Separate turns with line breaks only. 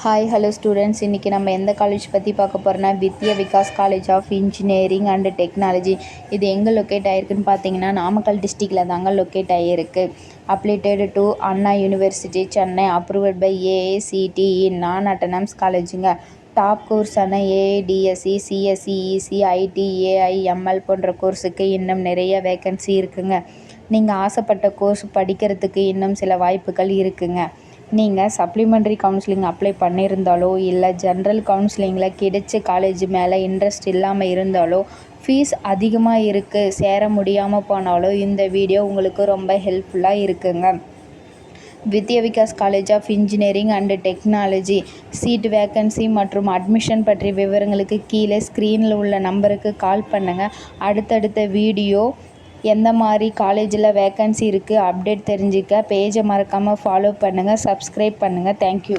Hi hello students, இன்றைக்கி நம்ம எந்த காலேஜ் பற்றி பார்க்க போகிறோன்னா Vidya Vikas college of engineering and technology. இது எங்கே லொக்கேட் ஆகிருக்குன்னு பார்த்தீங்கன்னா நாமக்கல் டிஸ்ட்ரிக்டில் தாங்க லொக்கேட் ஆகிருக்கு. Affiliated to Anna university Chennai, approved by AICTE, non autonomous காலேஜுங்க. டாப் கோர்ஸான AIDSC, CSC, EC, IT, AIML போன்ற கோர்ஸுக்கு இன்னும் நிறைய வேக்கன்சி இருக்குங்க. நீங்கள் ஆசைப்பட்ட கோர்ஸ் படிக்கிறதுக்கு இன்னும் சில வாய்ப்புகள் இருக்குங்க. நீங்கள் சப்ளிமெண்ட்ரி கவுன்சிலிங் அப்ளை பண்ணியிருந்தாலோ இல்லை ஜென்ரல் கவுன்சிலிங்கில் கிடைச்ச காலேஜ் மேலே இன்ட்ரெஸ்ட் இல்லாமல் இருந்தாலோ, ஃபீஸ் அதிகமாக இருக்குது, சேர முடியாமல் போனாலோ இந்த வீடியோ உங்களுக்கு ரொம்ப ஹெல்ப்ஃபுல்லாக இருக்குங்க. Vidya Vikas college of engineering and technology seat vacancy மற்றும் அட்மிஷன் பற்றிய விவரங்களுக்கு கீழே ஸ்க்ரீனில் உள்ள நம்பருக்கு கால் பண்ணுங்கள். அடுத்தடுத்த வீடியோ எந்த மாதிரி காலேஜில் வேக்கன்சி இருக்குது அப்டேட் தெரிஞ்சுக்க பேஜை மறக்காமல் ஃபாலோ பண்ணுங்கள், சப்ஸ்கிரைப் பண்ணுங்கள். தேங்க்யூ.